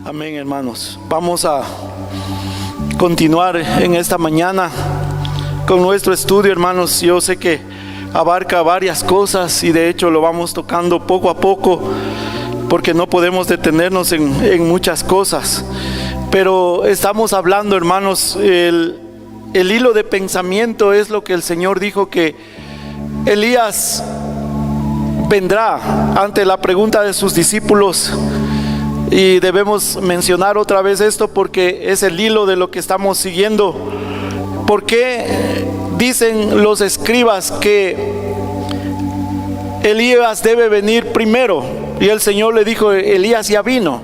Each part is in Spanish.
Amén, hermanos. Vamos a continuar en esta mañana con nuestro estudio, hermanos. Yo sé que abarca varias cosas y de hecho lo vamos tocando poco a poco porque no podemos detenernos en muchas cosas. Pero estamos hablando, hermanos, el hilo de pensamiento es lo que el Señor dijo, que Elías vendrá ante la pregunta de sus discípulos. Y debemos mencionar otra vez esto porque es el hilo de lo que estamos siguiendo. ¿Por qué dicen los escribas que Elías debe venir primero? Y el Señor le dijo: Elías ya vino,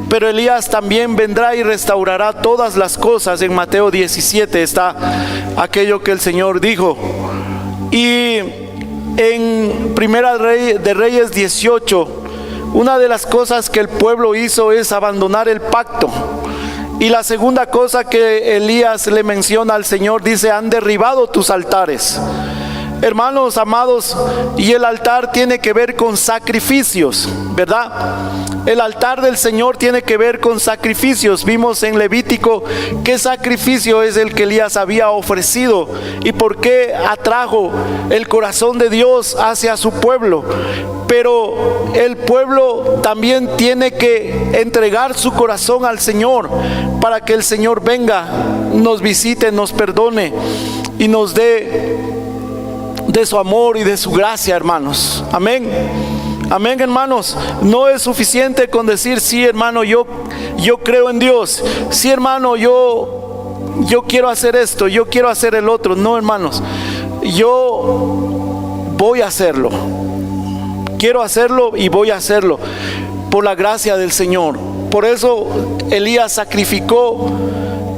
pero Elías también vendrá y restaurará todas las cosas. En Mateo 17 está aquello que el Señor dijo. Y en Primera de Reyes 18, una de las cosas que el pueblo hizo es abandonar el pacto. Y la segunda cosa que Elías le menciona al Señor, dice: han derribado tus altares. Hermanos amados, y el altar tiene que ver con sacrificios, ¿verdad? El altar del Señor tiene que ver con sacrificios. Vimos en Levítico qué sacrificio es el que Elías había ofrecido y por qué atrajo el corazón de Dios hacia su pueblo. Pero el pueblo también tiene que entregar su corazón al Señor para que el Señor venga, nos visite, nos perdone y nos dé de su amor y de su gracia, hermanos. Amén. Amén, hermanos. No es suficiente con decir: sí, hermano, yo creo en Dios. Sí, hermano, yo quiero hacer esto, yo quiero hacer el otro. No, hermanos, yo voy a hacerlo. Quiero hacerlo y voy a hacerlo por la gracia del Señor. Por eso Elías sacrificó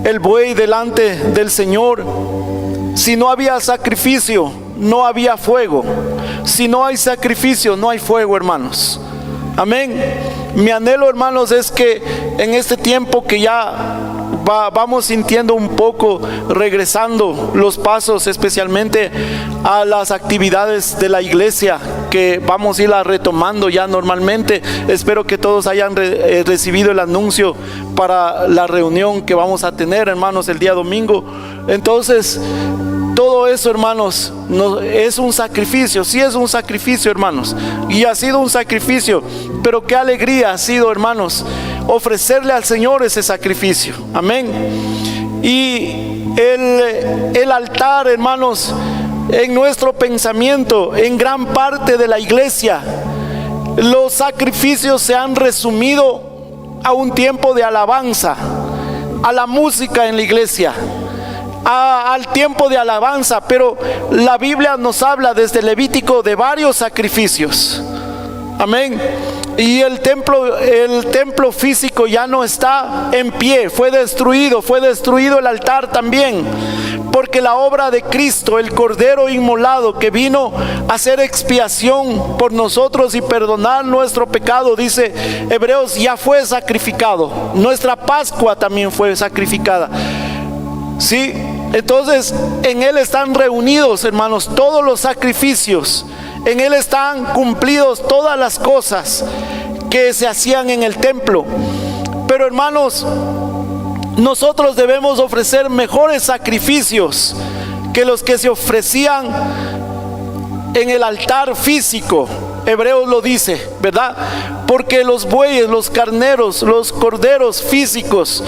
el buey delante del Señor. Si no había sacrificio, no había fuego. Si no hay sacrificio, no hay fuego, hermanos. Amén. Mi anhelo, hermanos, es que en este tiempo que ya vamos sintiendo un poco, regresando los pasos, especialmente a las actividades de la iglesia, que vamos a irla retomando ya normalmente. Espero que todos hayan recibido el anuncio para la reunión que vamos a tener, hermanos, el día domingo. Entonces, todo eso, hermanos, es un sacrificio. Sí, es un sacrificio, hermanos, y ha sido un sacrificio, pero qué alegría ha sido, hermanos, ofrecerle al Señor ese sacrificio. Amén. Y el altar, hermanos, en nuestro pensamiento, en gran parte de la iglesia, los sacrificios se han resumido a un tiempo de alabanza, a la música en la iglesia, al tiempo de alabanza. Pero la Biblia nos habla desde Levítico de varios sacrificios. Amén. Y el templo físico ya no está en pie, fue destruido el altar también, porque la obra de Cristo, el Cordero inmolado que vino a hacer expiación por nosotros y perdonar nuestro pecado, dice Hebreos, ya fue sacrificado. Nuestra Pascua también fue sacrificada. Sí, entonces en Él están reunidos, hermanos, todos los sacrificios. En Él están cumplidos todas las cosas que se hacían en el templo. Pero, hermanos, nosotros debemos ofrecer mejores sacrificios que los que se ofrecían en el altar físico. Hebreos lo dice, ¿verdad? Porque los bueyes, los carneros, los corderos físicos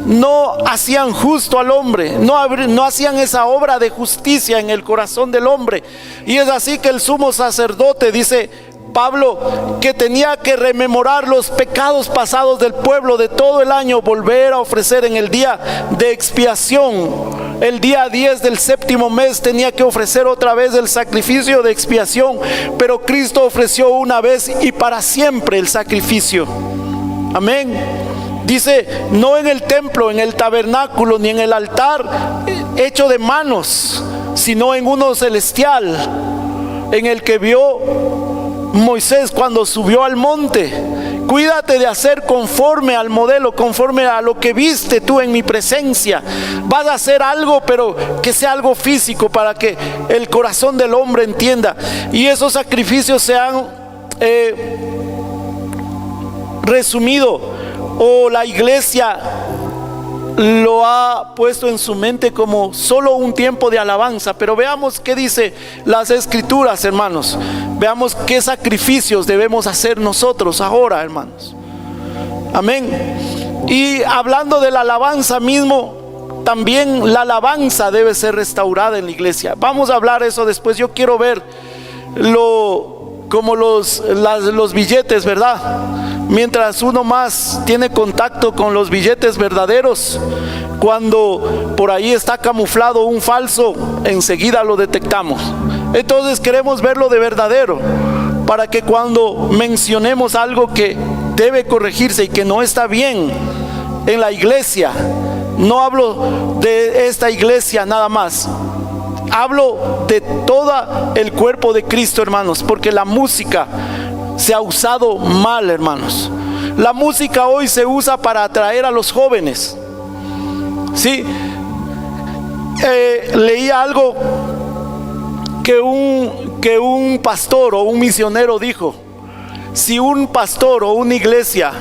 no hacían justo al hombre, no hacían esa obra de justicia en el corazón del hombre. Y es así que el sumo sacerdote, dice Pablo, que tenía que rememorar los pecados pasados del pueblo de todo el año, volver a ofrecer en el día de expiación. El día 10 del séptimo mes tenía que ofrecer otra vez el sacrificio de expiación, pero Cristo ofreció una vez y para siempre el sacrificio. Amén. Dice: no en el templo, en el tabernáculo, ni en el altar hecho de manos, sino en uno celestial, en el que vio Moisés cuando subió al monte. Cuídate de hacer conforme al modelo, conforme a lo que viste tú en mi presencia. Vas a hacer algo, pero que sea algo físico, para que el corazón del hombre entienda. Y esos sacrificios se han resumido o la iglesia lo ha puesto en su mente como solo un tiempo de alabanza. Pero veamos qué dice las escrituras, hermanos. Veamos qué sacrificios debemos hacer nosotros ahora, hermanos. Amén. Y hablando de la alabanza mismo, también la alabanza debe ser restaurada en la iglesia. Vamos a hablar eso después. Yo quiero ver como los billetes, ¿verdad? Mientras uno más tiene contacto con los billetes verdaderos, cuando por ahí está camuflado un falso, enseguida lo detectamos. Entonces queremos verlo de verdadero, para que cuando mencionemos algo que debe corregirse y que no está bien en la iglesia, no hablo de esta iglesia nada más, hablo de todo el cuerpo de Cristo, hermanos, porque la música se ha usado mal, hermanos. La música hoy se usa para atraer a los jóvenes. Sí, leía algo que un pastor o un misionero dijo: si un pastor o una iglesia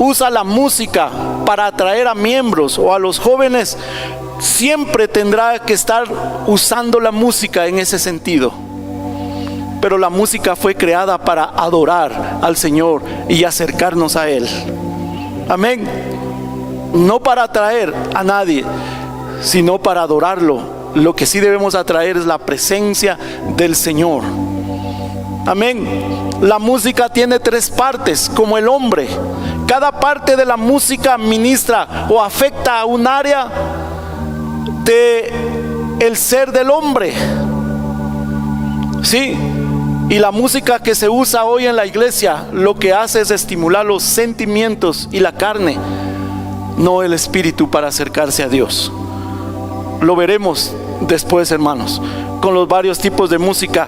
usa la música para atraer a miembros o a los jóvenes, siempre tendrá que estar usando la música en ese sentido. Pero la música fue creada para adorar al Señor y acercarnos a Él. Amén. No para atraer a nadie, sino para adorarlo. Lo que sí debemos atraer es la presencia del Señor. Amén. La música tiene 3 partes, como el hombre. Cada parte de la música ministra o afecta a un área de el ser del hombre. Sí. Y la música que se usa hoy en la iglesia lo que hace es estimular los sentimientos y la carne, no el espíritu, para acercarse a Dios. Lo veremos después, hermanos, con los varios tipos de música.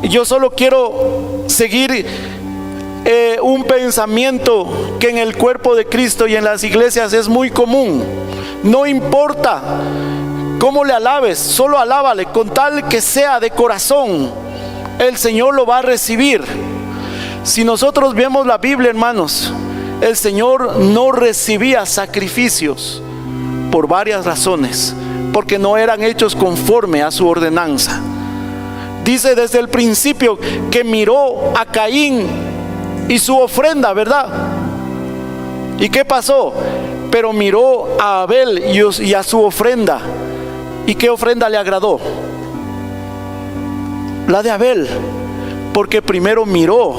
Yo solo quiero seguir un pensamiento que en el cuerpo de Cristo y en las iglesias es muy común. No importa cómo le alabes, solo alábale, con tal que sea de corazón. El Señor lo va a recibir. Si nosotros vemos la Biblia, hermanos, el Señor no recibía sacrificios por varias razones, porque no eran hechos conforme a su ordenanza. Dice desde el principio que miró a Caín y su ofrenda, ¿verdad? ¿Y qué pasó? Pero miró a Abel y a su ofrenda. ¿Y qué ofrenda le agradó? La de Abel, porque primero miró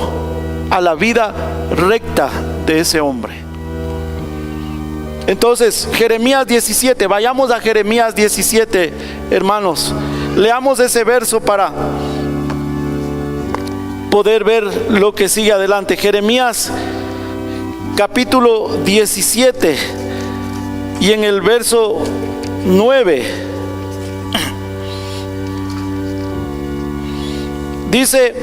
a la vida recta de ese hombre. Entonces, Jeremías 17, vayamos a Jeremías 17, hermanos. Leamos ese verso para poder ver lo que sigue adelante. Jeremías capítulo 17 y en el verso 9. Dice: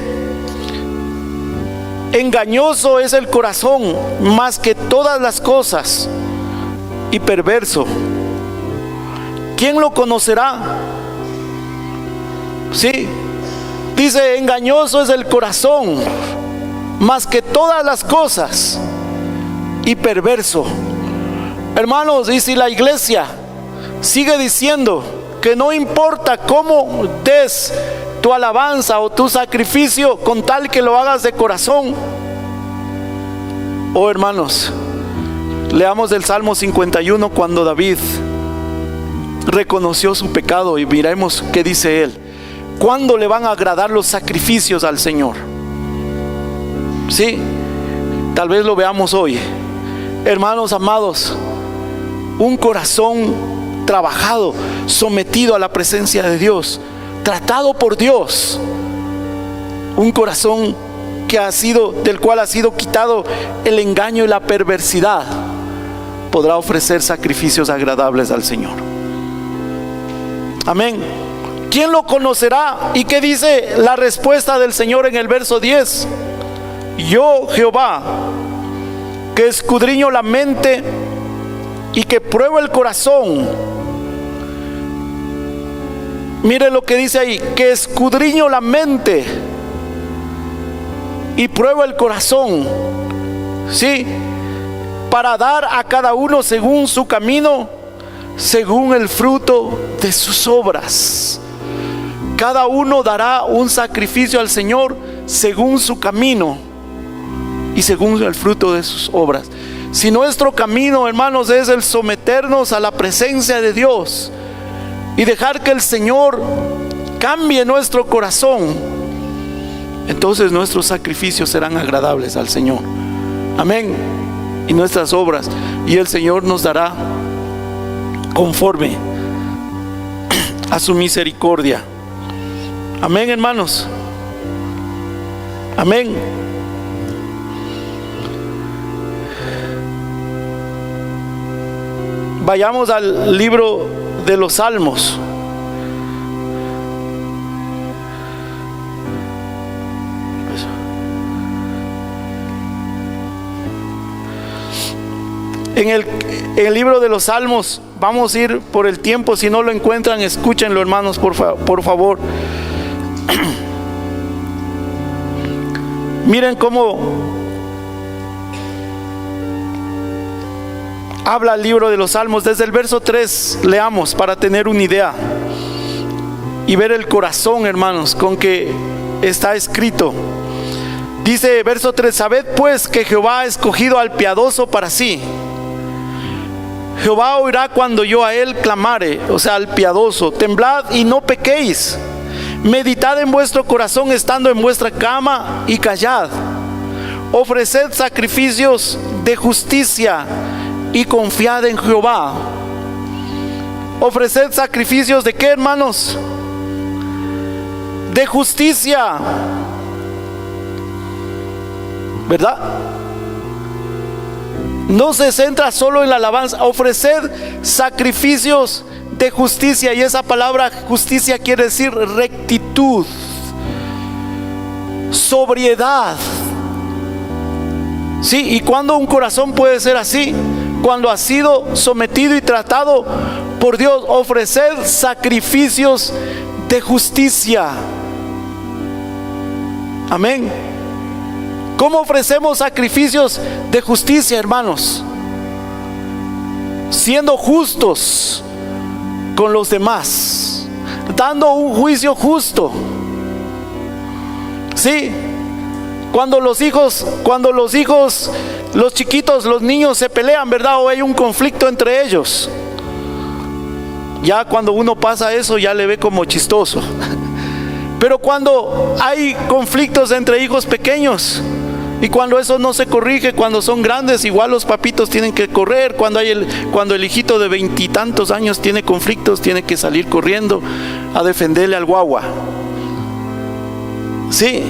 engañoso es el corazón más que todas las cosas y perverso. ¿Quién lo conocerá? Sí, dice: engañoso es el corazón más que todas las cosas y perverso. Hermanos, y si la iglesia sigue diciendo que no importa cómo des tu alabanza o tu sacrificio, con tal que lo hagas de corazón. Oh, hermanos, leamos el Salmo 51, cuando David reconoció su pecado, y miremos qué dice él. ¿Cuándo le van a agradar los sacrificios al Señor? Sí, tal vez lo veamos hoy. Hermanos amados, un corazón trabajado, sometido a la presencia de Dios, tratado por Dios, un corazón del cual ha sido quitado el engaño y la perversidad, podrá ofrecer sacrificios agradables al Señor. Amén. ¿Quién lo conocerá? ¿Y qué dice la respuesta del Señor en el verso 10? Yo, Jehová, que escudriño la mente y que pruebo el corazón. Mire lo que dice ahí: que escudriño la mente y pruebo el corazón. Sí, para dar a cada uno según su camino, según el fruto de sus obras. Cada uno dará un sacrificio al Señor según su camino y según el fruto de sus obras. Si nuestro camino, hermanos, es el someternos a la presencia de Dios y dejar que el Señor cambie nuestro corazón, entonces nuestros sacrificios serán agradables al Señor. Amén. Y nuestras obras, y el Señor nos dará conforme a su misericordia. Amén, hermanos. Amén. Vayamos al libro de los Salmos. En el libro de los Salmos, vamos a ir por el tiempo. Si no lo encuentran, escúchenlo, hermanos, por favor. Miren cómo habla el libro de los Salmos. Desde el verso 3 leamos para tener una idea y ver el corazón, hermanos, con que está escrito. Dice verso 3: sabed pues que Jehová ha escogido al piadoso para sí. Jehová oirá cuando yo a él clamare, o sea, al piadoso. Temblad y no pequéis. Meditad en vuestro corazón estando en vuestra cama y callad. Ofreced sacrificios de justicia y confiad en Jehová. Ofreced sacrificios de ¿qué, hermanos? De justicia, ¿verdad? No se centra solo en la alabanza. Ofreced sacrificios de justicia, y esa palabra justicia quiere decir rectitud, sobriedad. Sí, y cuando un corazón puede ser así, cuando ha sido sometido y tratado por Dios. Ofreced sacrificios de justicia. Amén. ¿Cómo ofrecemos sacrificios de justicia, hermanos? Siendo justos con los demás, dando un juicio justo. Sí, cuando los chiquitos, los niños se pelean, ¿verdad? O hay un conflicto entre ellos. Ya cuando uno pasa eso, ya le ve como chistoso. Pero cuando hay conflictos entre hijos pequeños, y cuando eso no se corrige, cuando son grandes, igual los papitos tienen que correr. Cuando el hijito de 20 y tantos años tiene conflictos, tiene que salir corriendo a defenderle al guagua. Sí.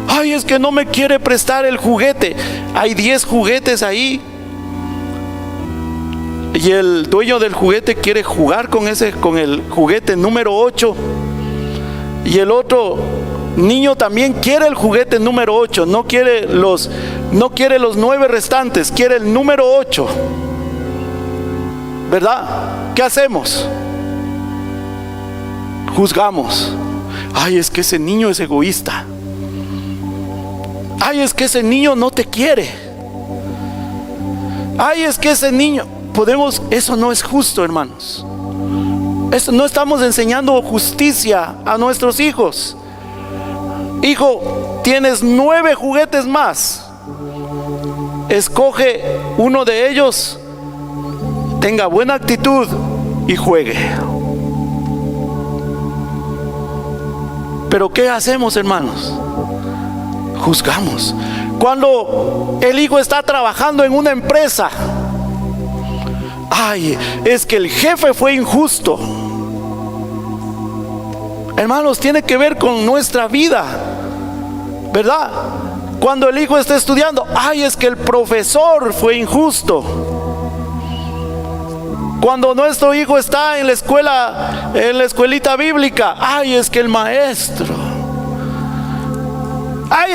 Ay, es que no me quiere prestar el juguete. Hay 10 juguetes ahí, y el dueño del juguete quiere jugar con el juguete número 8, y el otro niño también quiere el juguete número 8, no quiere los 9 restantes, quiere el número 8, ¿verdad? ¿Qué hacemos? Juzgamos. Ay, es que ese niño es egoísta. Ay, es que ese niño no te quiere. Ay, es que ese niño... Eso no es justo, hermanos. Eso, no estamos enseñando justicia a nuestros hijos. Hijo, tienes 9 juguetes más. Escoge uno de ellos, tenga buena actitud y juegue. Pero ¿qué hacemos, hermanos? Juzgamos. Cuando el hijo está trabajando en una empresa, ay, es que el jefe fue injusto. Hermanos, tiene que ver con nuestra vida, ¿verdad? Cuando el hijo está estudiando, ay, es que el profesor fue injusto. Cuando nuestro hijo está en la escuela, en la escuelita bíblica, ay, es que el maestro, ay,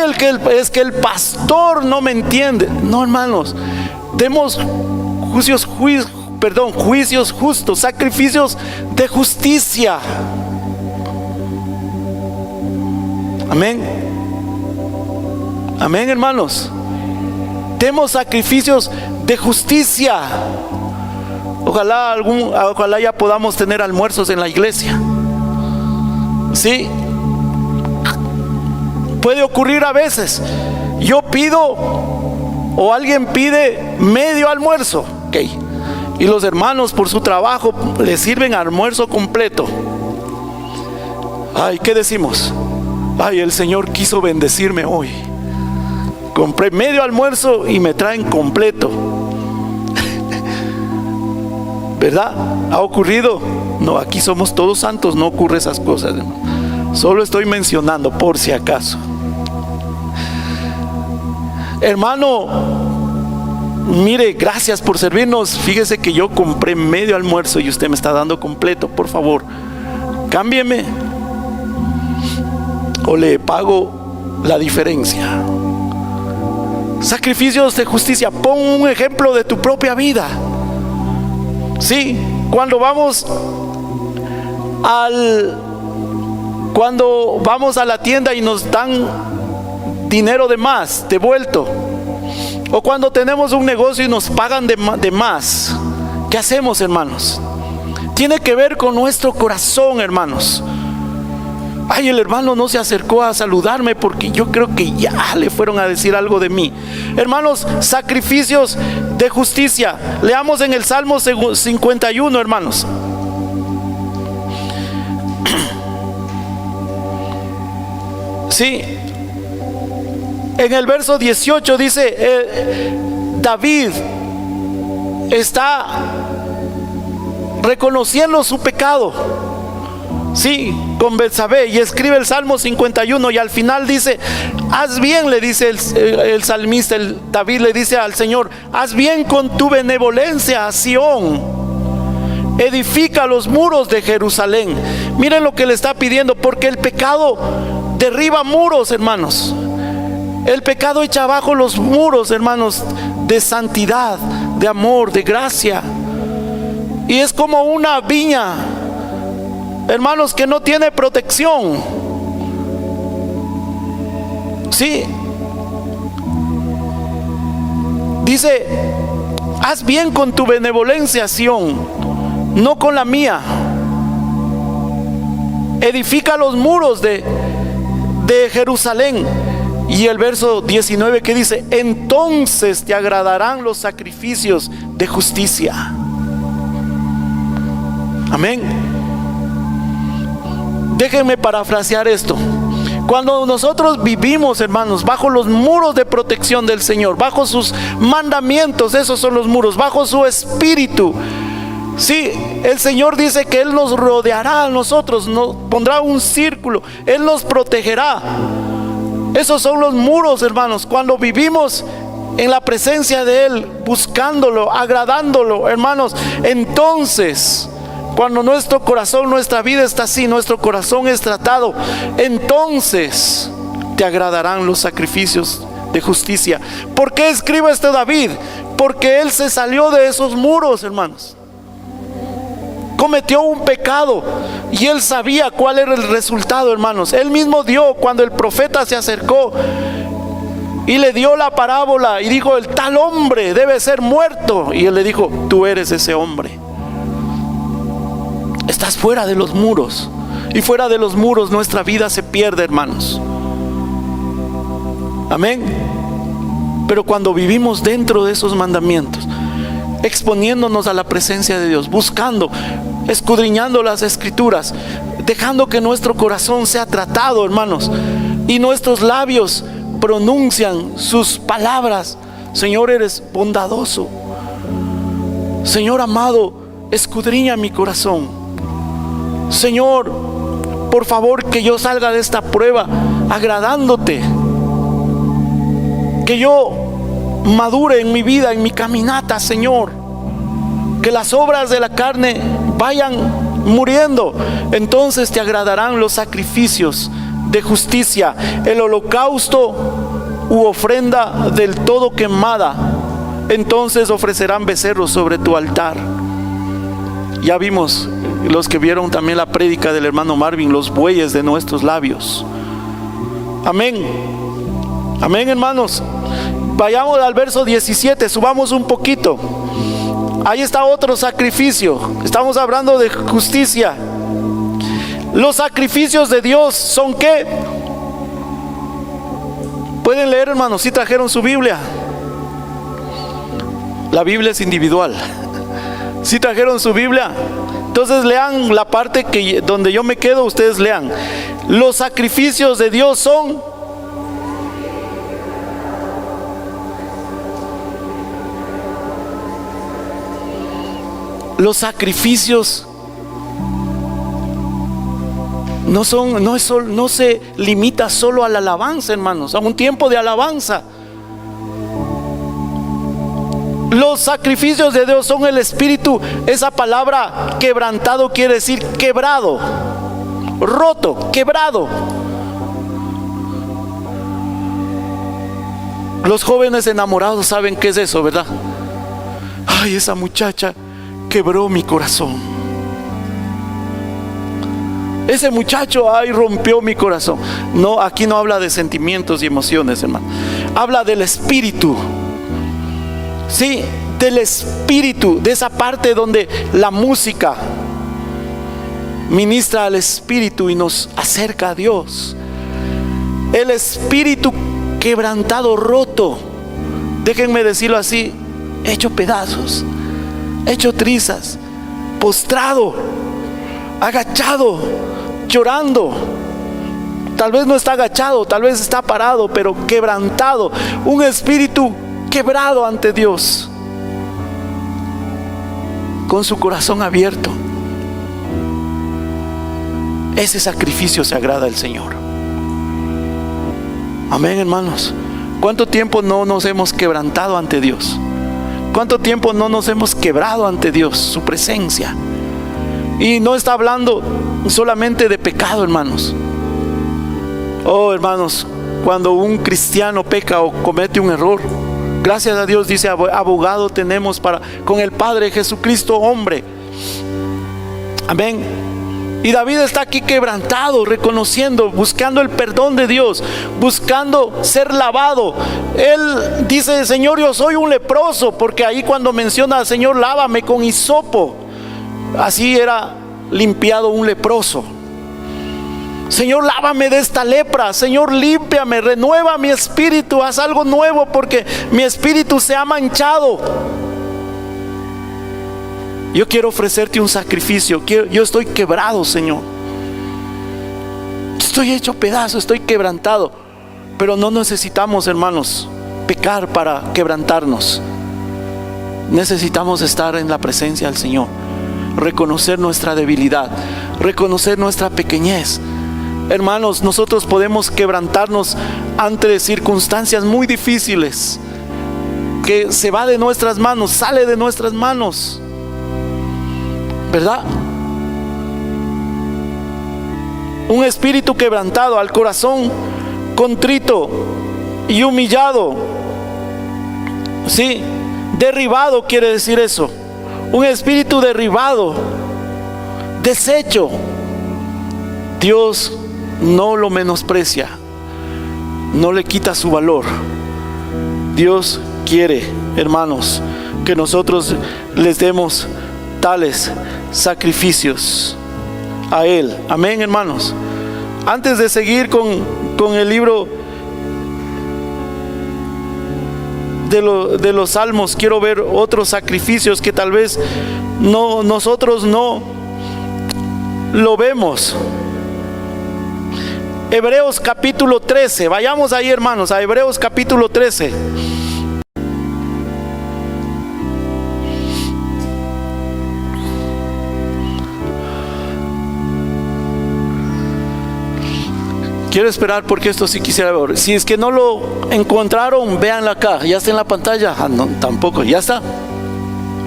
es que el pastor no me entiende. No, hermanos, demos juicios justos, sacrificios de justicia. Amén. Amén, hermanos. Demos sacrificios de justicia. Ojalá ya podamos tener almuerzos en la iglesia. ¿Sí? Puede ocurrir a veces. Yo pido o alguien pide medio almuerzo, okay, y los hermanos por su trabajo le sirven almuerzo completo. Ay, ¿qué decimos? Ay, el Señor quiso bendecirme hoy. Compré medio almuerzo y me traen completo. ¿Verdad? ¿Ha ocurrido? No, aquí somos todos santos, no ocurre esas cosas, hermano. Solo estoy mencionando por si acaso. Hermano, mire, gracias por servirnos. Fíjese que yo compré medio almuerzo y usted me está dando completo. Por favor, cámbieme o le pago la diferencia. Sacrificios de justicia. Pon un ejemplo de tu propia vida. Sí, cuando vamos a la tienda y nos dan dinero de más, devuelto, o cuando tenemos un negocio y nos pagan de más, ¿qué hacemos, hermanos? Tiene que ver con nuestro corazón, hermanos. Ay, el hermano no se acercó a saludarme porque yo creo que ya le fueron a decir algo de mí. Hermanos, sacrificios de justicia. Leamos en el Salmo 51, hermanos. Sí, en el verso 18 dice, David está reconociendo su pecado, sí, con Betsabé, y escribe el Salmo 51 y al final dice, haz bien, le dice el salmista, David le dice al Señor, haz bien con tu benevolencia a Sión, edifica los muros de Jerusalén. Miren lo que le está pidiendo, porque el pecado derriba muros, hermanos. El pecado echa abajo los muros, hermanos, de santidad, de amor, de gracia. Y es como una viña, hermanos, que no tiene protección. Sí. Dice, haz bien con tu benevolencia, Sión, no con la mía. Edifica los muros de Jerusalén. Y el verso 19 que dice, entonces te agradarán los sacrificios de justicia. Amén. Déjenme parafrasear esto. Cuando nosotros vivimos, hermanos, bajo los muros de protección del Señor, bajo sus mandamientos, esos son los muros, bajo su espíritu, sí, el Señor dice que Él nos rodeará a nosotros, nos pondrá un círculo, Él nos protegerá. Esos son los muros, hermanos, cuando vivimos en la presencia de Él, buscándolo, agradándolo, hermanos. Entonces, cuando nuestro corazón, nuestra vida está así, nuestro corazón es tratado, entonces te agradarán los sacrificios de justicia. ¿Por qué escribe este David? Porque él se salió de esos muros, hermanos. Cometió un pecado y él sabía cuál era el resultado, hermanos. Él mismo dio, cuando el profeta se acercó y le dio la parábola y dijo, el tal hombre debe ser muerto, y él le dijo, tú eres ese hombre. Estás fuera de los muros, y fuera de los muros nuestra vida se pierde, hermanos. Amén. Pero cuando vivimos dentro de esos mandamientos, exponiéndonos a la presencia de Dios, buscando, escudriñando las escrituras, dejando que nuestro corazón sea tratado, hermanos, y nuestros labios pronuncian sus palabras. Señor, eres bondadoso. Señor amado, escudriña mi corazón. Señor, por favor, que yo salga de esta prueba agradándote, que yo madure en mi vida, en mi caminata, Señor, que las obras de la carne vayan muriendo. Entonces te agradarán los sacrificios de justicia, el holocausto u ofrenda del todo quemada. Entonces ofrecerán becerros sobre tu altar. Ya vimos, los que vieron también la prédica del hermano Marvin, los bueyes de nuestros labios. Amén. Amén, hermanos. Vayamos al verso 17, subamos un poquito. Ahí está otro sacrificio. Estamos hablando de justicia. Los sacrificios de Dios son ¿qué? Pueden leer, hermanos, si trajeron su Biblia. La Biblia es individual. Si trajeron su Biblia, entonces lean la parte donde yo me quedo, ustedes lean. Los sacrificios de Dios son los sacrificios no se limita solo a la alabanza, hermanos, a un tiempo de alabanza. Los sacrificios de Dios son el espíritu. Esa palabra quebrantado quiere decir quebrado, roto, quebrado. Los jóvenes enamorados saben qué es eso, ¿verdad? Ay, esa muchacha quebró mi corazón. Ese muchacho, ay, rompió mi corazón. No, aquí no habla de sentimientos y emociones, hermano. Habla del espíritu. Sí, del espíritu, de esa parte donde la música ministra al espíritu y nos acerca a Dios. El espíritu quebrantado, roto, déjenme decirlo así, hecho pedazos, hecho trizas, postrado, agachado, llorando. Tal vez no está agachado, tal vez está parado, pero quebrantado. Un espíritu quebrado ante Dios, con su corazón abierto. Ese sacrificio se agrada al Señor. Amén, hermanos. ¿Cuánto tiempo no nos hemos quebrantado ante Dios? ¿Cuánto tiempo no nos hemos quebrado ante Dios, su presencia? Y no está hablando solamente de pecado, hermanos. Oh, hermanos, cuando un cristiano peca o comete un error, gracias a Dios, dice, abogado tenemos con el Padre, Jesucristo hombre. Amén. Y David está aquí quebrantado, reconociendo, buscando el perdón de Dios, buscando ser lavado. Él dice, Señor, yo soy un leproso, porque ahí cuando menciona al Señor, lávame con hisopo, así era limpiado un leproso. Señor, lávame de esta lepra. Señor, límpiame, renueva mi espíritu, haz algo nuevo, porque mi espíritu se ha manchado. Yo quiero ofrecerte un sacrificio. Yo estoy quebrado, Señor. Estoy hecho pedazo, estoy quebrantado. Pero no necesitamos, hermanos, pecar para quebrantarnos. Necesitamos estar en la presencia del Señor, reconocer nuestra debilidad, reconocer nuestra pequeñez. Hermanos, nosotros podemos quebrantarnos ante circunstancias muy difíciles, que se va de nuestras manos, sale de nuestras manos, ¿verdad? Un espíritu quebrantado, al corazón contrito y humillado, sí, derribado quiere decir eso. Un espíritu derribado, deshecho, Dios no lo menosprecia, no le quita su valor. Dios quiere, hermanos, que nosotros les demos tales sacrificios a Él. Amén, hermanos. Antes de seguir con el libro de los Salmos, quiero ver otros sacrificios que tal vez nosotros no lo vemos. Hebreos capítulo 13, vayamos ahí, hermanos, a Hebreos capítulo 13. Quiero esperar porque esto sí quisiera ver. Si es que no lo encontraron, véanla acá. Ya está en la pantalla. Ah, no, tampoco. Ya está.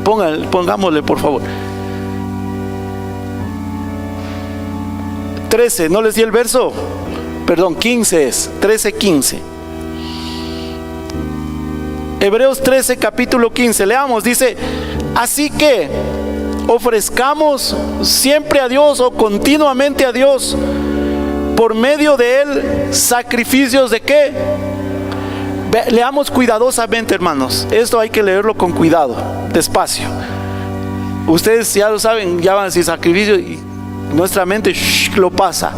Pongámosle, por favor. 13. ¿No les di el verso? Perdón, 15 es. 13, 15. Hebreos 13, capítulo 15. Leamos. Dice: así que ofrezcamos siempre a Dios, o continuamente a Dios, por medio de Él, sacrificios de ¿qué? Leamos cuidadosamente, hermanos. Esto hay que leerlo con cuidado, despacio. Ustedes ya lo saben, ya van a decir sacrificio y nuestra mente lo pasa.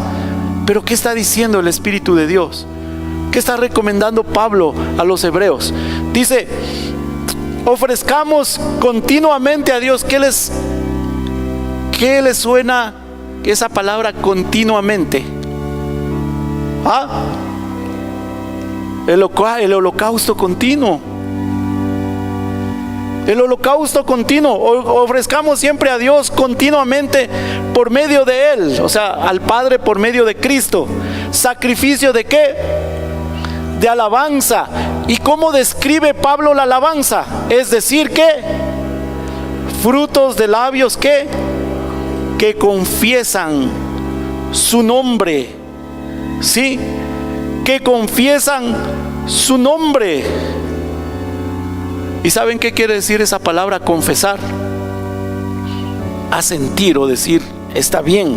Pero ¿qué está diciendo el Espíritu de Dios? ¿Qué está recomendando Pablo a los hebreos? Dice, ofrezcamos continuamente a Dios. ¿Qué les suena esa palabra continuamente? El holocausto continuo. El holocausto continuo. Ofrezcamos siempre a Dios continuamente por medio de Él, o sea, al Padre por medio de Cristo. ¿Sacrificio de qué? De alabanza. ¿Y cómo describe Pablo la alabanza? Es decir, ¿qué? Frutos de labios que confiesan su nombre. ¿Sí? Que confiesan su nombre. ¿Y saben qué quiere decir esa palabra confesar? Asentir o decir está bien,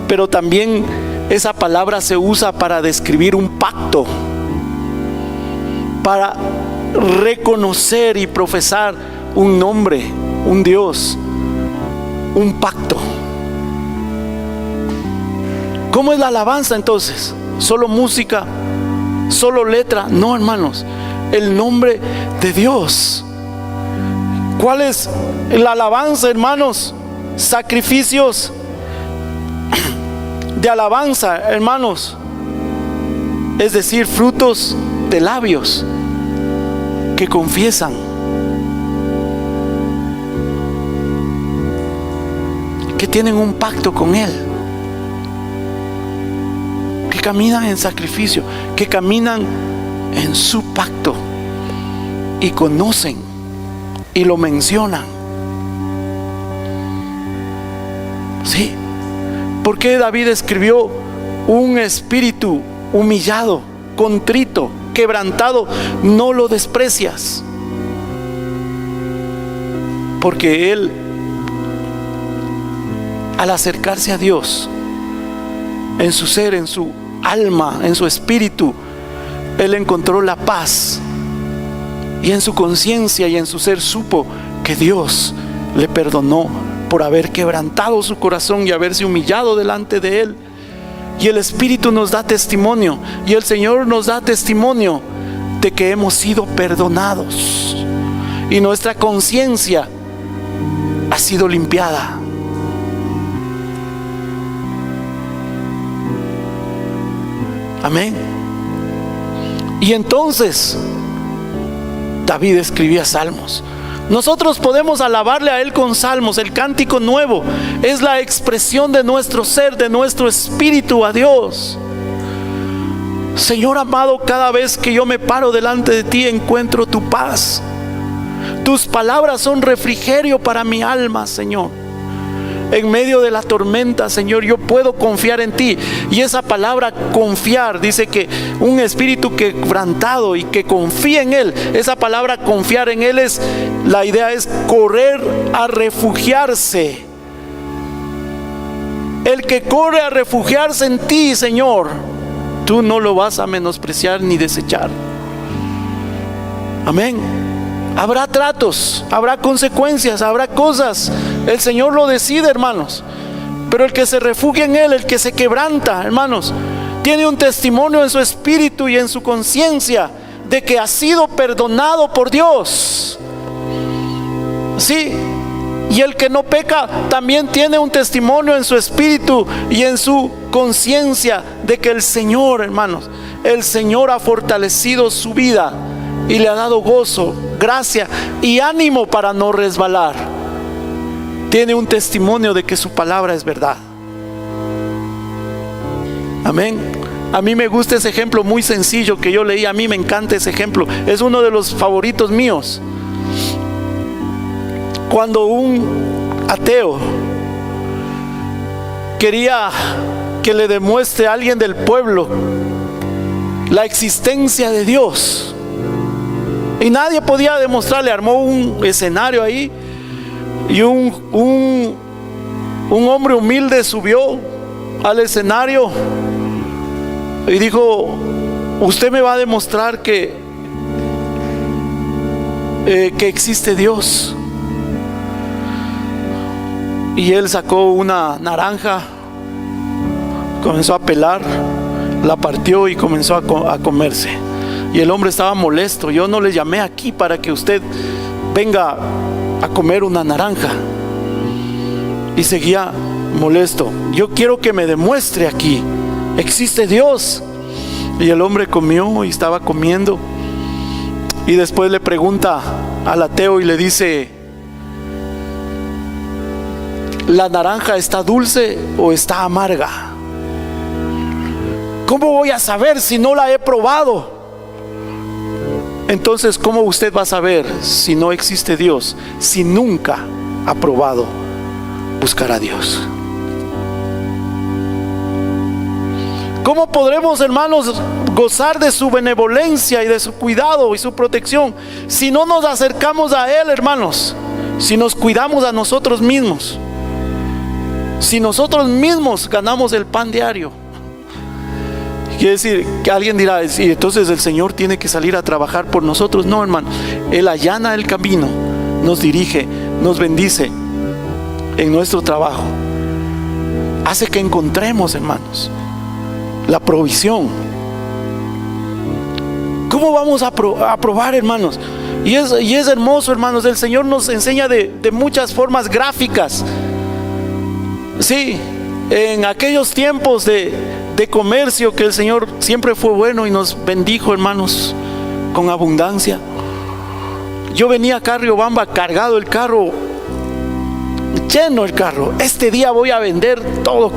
pero también esa palabra se usa para describir un pacto, para reconocer y profesar un nombre, un Dios, un pacto. ¿Cómo es la alabanza entonces? ¿Solo música? ¿Solo letra? No, hermanos, el nombre de Dios. ¿Cuál es la alabanza, hermanos? Sacrificios de alabanza, hermanos, es decir, frutos de labios que confiesan, que tienen un pacto con Él, que caminan en sacrificio, que caminan en su pacto y conocen y lo mencionan. Sí. ¿Por qué David escribió un espíritu humillado, contrito, quebrantado? No lo desprecias. Porque él, al acercarse a Dios, en su ser, en su alma, en su espíritu, él encontró la paz. Y en su conciencia y en su ser supo que Dios le perdonó por haber quebrantado su corazón y haberse humillado delante de Él. Y el Espíritu nos da testimonio, y el Señor nos da testimonio de que hemos sido perdonados. Y nuestra conciencia ha sido limpiada. Amén. Y entonces David escribía salmos. Nosotros podemos alabarle a Él con salmos. El cántico nuevo es la expresión de nuestro ser, de nuestro espíritu a Dios. Señor amado, cada vez que yo me paro delante de ti encuentro tu paz. Tus palabras son refrigerio para mi alma, Señor. En medio de la tormenta, Señor, yo puedo confiar en ti. Y esa palabra confiar, dice que un espíritu quebrantado y que confía en Él. Esa palabra confiar en Él es, la idea es correr a refugiarse. El que corre a refugiarse en ti, Señor, tú no lo vas a menospreciar ni desechar. Amén. Habrá tratos, habrá consecuencias, habrá cosas. El Señor lo decide, hermanos. Pero el que se refugia en Él, el que se quebranta, hermanos, tiene un testimonio en su espíritu y en su conciencia de que ha sido perdonado por Dios. Sí. Y el que no peca también tiene un testimonio en su espíritu y en su conciencia de que el Señor, hermanos, el Señor ha fortalecido su vida y le ha dado gozo, gracia y ánimo para no resbalar. Tiene un testimonio de que su palabra es verdad. Amén. A mí me gusta ese ejemplo muy sencillo que yo leí. A mí me encanta ese ejemplo. Es uno de los favoritos míos. Cuando un ateo quería que le demuestre a alguien del pueblo la existencia de Dios, y nadie podía demostrarle, armó un escenario ahí, y un hombre humilde subió al escenario y dijo: usted me va a demostrar que que existe Dios. Y él sacó una naranja, comenzó a pelar, la partió y comenzó a comerse. Y el hombre estaba molesto. Yo no le llamé aquí para que usted venga a comer una naranja. Y seguía molesto. Yo quiero que me demuestre aquí, existe Dios. Y el hombre comió y estaba comiendo. Y después le pregunta al ateo y le dice: ¿la naranja está dulce o está amarga? ¿Cómo voy a saber si no la he probado? Entonces, ¿cómo usted va a saber si no existe Dios, si nunca ha probado buscar a Dios? ¿Cómo podremos, hermanos, gozar de su benevolencia y de su cuidado y su protección si no nos acercamos a Él, hermanos? Si nos cuidamos a nosotros mismos, si nosotros mismos ganamos el pan diario. Quiere decir que alguien dirá: y entonces el Señor tiene que salir a trabajar por nosotros. No, hermano, Él allana el camino, nos dirige, nos bendice en nuestro trabajo, hace que encontremos, hermanos, la provisión. ¿Cómo vamos a probar, hermanos? Y es hermoso, hermanos. El Señor nos enseña de muchas formas gráficas. Sí, en aquellos tiempos de comercio, que el Señor siempre fue bueno y nos bendijo, hermanos, con abundancia. Yo venía acá a Riobamba cargado el carro, lleno el carro. Este día voy a vender todo,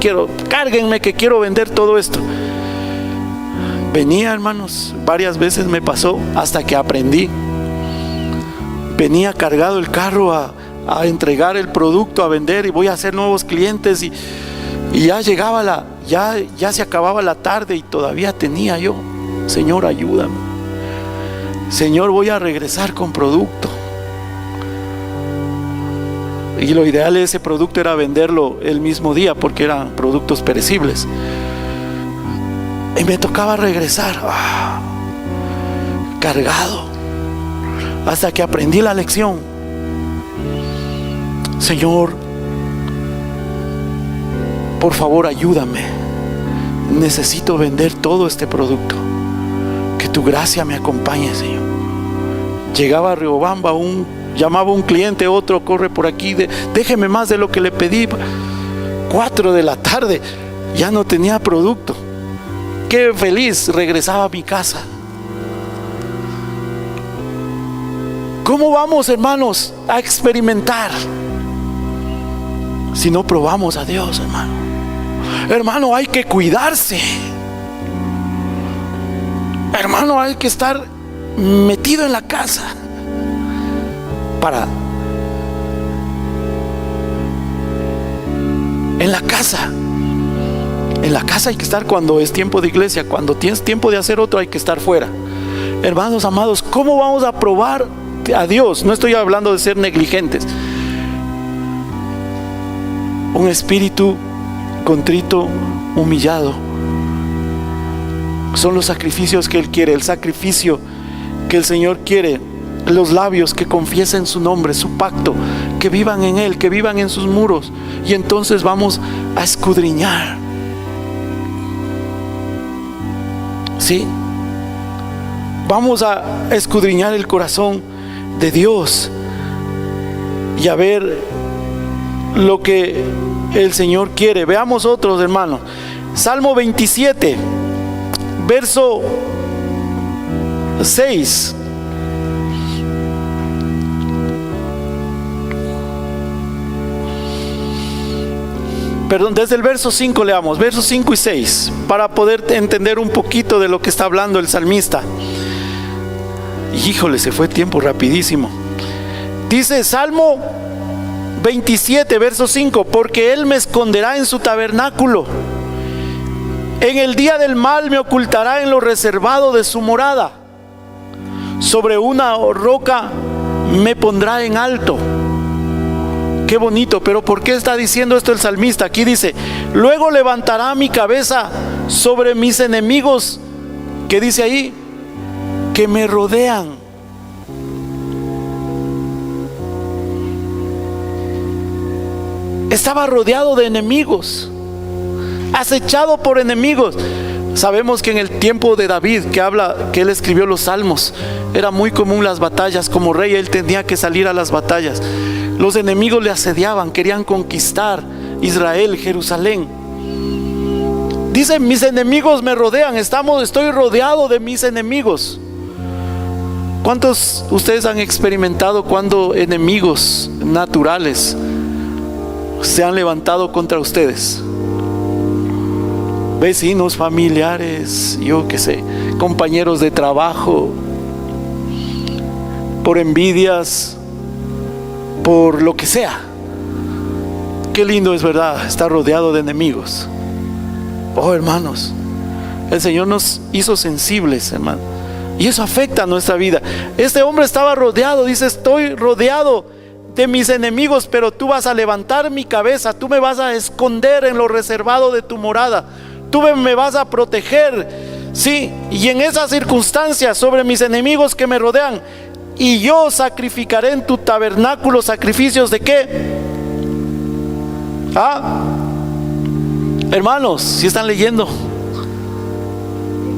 cárguenme que quiero vender todo esto. Venía, hermanos, varias veces me pasó hasta que aprendí. Venía cargado el carro a entregar el producto, a vender, y voy a hacer nuevos clientes, y ya llegaba ya se acababa la tarde y todavía tenía yo: Señor, ayúdame. Señor, voy a regresar con producto. Y lo ideal de ese producto era venderlo el mismo día, porque eran productos perecibles. Y me tocaba regresar cargado, hasta que aprendí la lección. Señor, por favor, ayúdame. Necesito vender todo este producto. Que tu gracia me acompañe, Señor. Llegaba a Riobamba, llamaba un cliente, otro corre por aquí, déjeme más de lo que le pedí. 4 de la tarde, ya no tenía producto. Qué feliz, regresaba a mi casa. ¿Cómo vamos, hermanos, a experimentar si no probamos a Dios, hermano? Hermano, hay que cuidarse. Hermano, hay que estar metido en la casa en la casa hay que estar cuando es tiempo de iglesia. Cuando tienes tiempo de hacer otro, hay que estar fuera. Hermanos amados, ¿cómo vamos a probar a Dios? No estoy hablando de ser negligentes. Un espíritu contrito, humillado, son los sacrificios que Él quiere. El sacrificio que el Señor quiere: los labios que confiesen su nombre, su pacto, que vivan en Él, que vivan en sus muros. Y entonces vamos a escudriñar. ¿Sí? Vamos a escudriñar el corazón de Dios y a ver lo que el Señor quiere. Veamos otros, hermanos. Salmo 27, verso 6. Perdón, desde el verso 5 leamos, versos 5 y 6, para poder entender un poquito de lo que está hablando el salmista. Híjole, se fue tiempo rapidísimo. Dice Salmo 27, verso 5: porque Él me esconderá en su tabernáculo, en el día del mal me ocultará en lo reservado de su morada, sobre una roca me pondrá en alto. Qué bonito. Pero ¿por qué está diciendo esto el salmista? Aquí dice: luego levantará mi cabeza sobre mis enemigos, que dice ahí, que me rodean. Estaba rodeado de enemigos, acechado por enemigos. Sabemos que en el tiempo de David, que él escribió los salmos, era muy común las batallas. Como rey él tenía que salir a las batallas. Los enemigos le asediaban, querían conquistar Israel, Jerusalén. Dice: mis enemigos me rodean. Estoy rodeado de mis enemigos. ¿Cuántos ustedes han experimentado cuando enemigos naturales se han levantado contra ustedes? Vecinos, familiares, yo qué sé, compañeros de trabajo, por envidias, por lo que sea. Qué lindo es, ¿verdad?, estar rodeado de enemigos. Oh, hermanos, el Señor nos hizo sensibles, hermano, y eso afecta a nuestra vida. Este hombre estaba rodeado, dice: estoy rodeado de mis enemigos, pero tú vas a levantar mi cabeza, tú me vas a esconder en lo reservado de tu morada, tú me vas a proteger, sí, y en esas circunstancias sobre mis enemigos que me rodean, y yo sacrificaré en tu tabernáculo sacrificios de ¿qué? Hermanos, si están leyendo,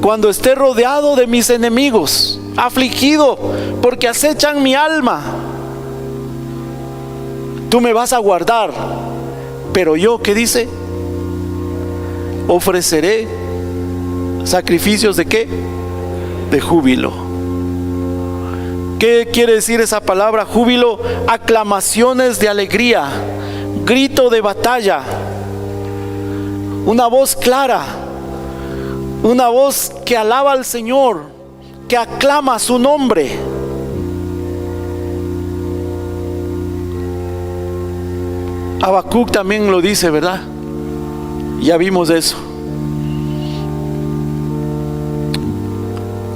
cuando esté rodeado de mis enemigos, afligido porque acechan mi alma, tú me vas a guardar, pero yo, ¿qué dice? Ofreceré sacrificios de ¿qué? De júbilo. ¿Qué quiere decir esa palabra júbilo? Aclamaciones de alegría, grito de batalla, una voz clara, una voz que alaba al Señor, que aclama su nombre. Habacuc también lo dice, ¿verdad? Ya vimos eso.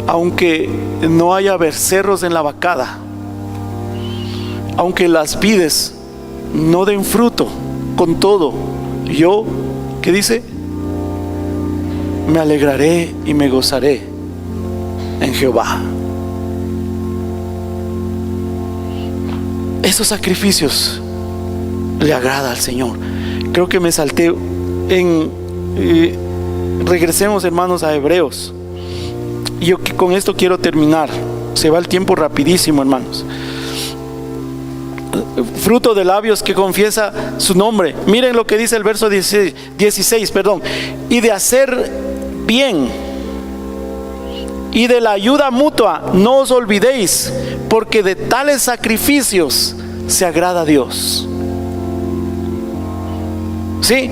Aunque no haya becerros en la vacada, aunque las vides no den fruto, con todo, yo, ¿qué dice? Me alegraré y me gozaré en Jehová. Esos sacrificios le agrada al Señor. Creo que me salté regresemos, hermanos, a Hebreos. Y yo con esto quiero terminar. Se va el tiempo rapidísimo, hermanos. Fruto de labios que confiesa su nombre. Miren lo que dice el verso 16, y de hacer bien y de la ayuda mutua no os olvidéis, porque de tales sacrificios se agrada a Dios. ¿Sí?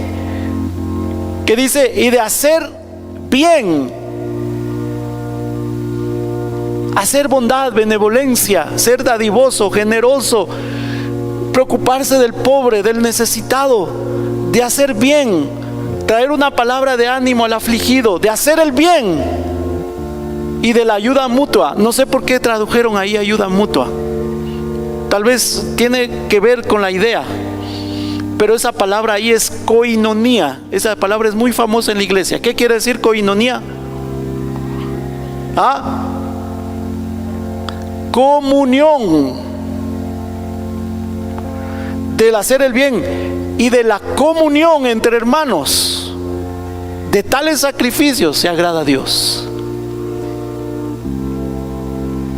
Que dice: y de hacer bien, hacer bondad, benevolencia, ser dadivoso, generoso, preocuparse del pobre, del necesitado, de hacer bien, traer una palabra de ánimo al afligido, de hacer el bien y de la ayuda mutua. No sé por qué tradujeron ahí ayuda mutua. Tal vez tiene que ver con la idea, pero esa palabra ahí es koinonía. Esa palabra es muy famosa en la iglesia. ¿Qué quiere decir koinonía? Comunión, del hacer el bien y de la comunión entre hermanos. De tales sacrificios se agrada a Dios.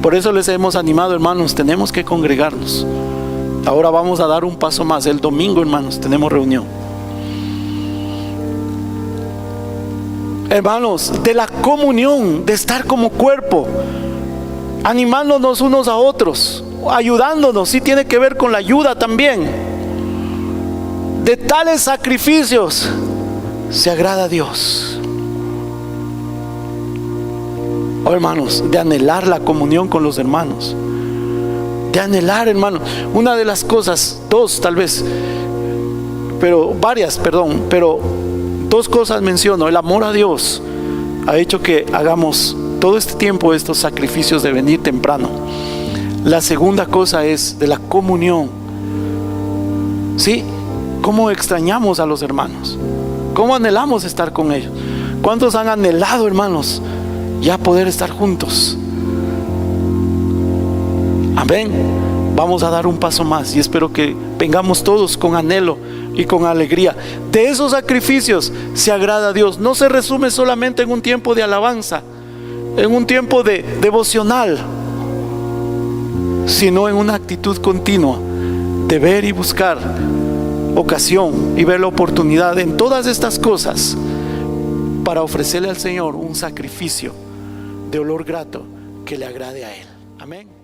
Por eso les hemos animado, hermanos, tenemos que congregarnos. Ahora vamos a dar un paso más. El domingo, hermanos, tenemos reunión. Hermanos, de la comunión, de estar como cuerpo, animándonos unos a otros, ayudándonos. Sí, tiene que ver con la ayuda también. De tales sacrificios se agrada a Dios. Oh, hermanos, de anhelar la comunión con los hermanos, de anhelar, hermanos. Una de las cosas, dos tal vez, pero dos cosas menciono. El amor a Dios ha hecho que hagamos todo este tiempo estos sacrificios de venir temprano. La segunda cosa es de la comunión. ¿Sí? ¿Cómo extrañamos a los hermanos? ¿Cómo anhelamos estar con ellos? ¿Cuántos han anhelado, hermanos, ya poder estar juntos? Amén. Vamos a dar un paso más y espero que vengamos todos con anhelo y con alegría. De esos sacrificios se agrada a Dios. No se resume solamente en un tiempo de alabanza, en un tiempo de devocional, sino en una actitud continua de ver y buscar ocasión y ver la oportunidad en todas estas cosas para ofrecerle al Señor un sacrificio de olor grato que le agrade a Él. Amén.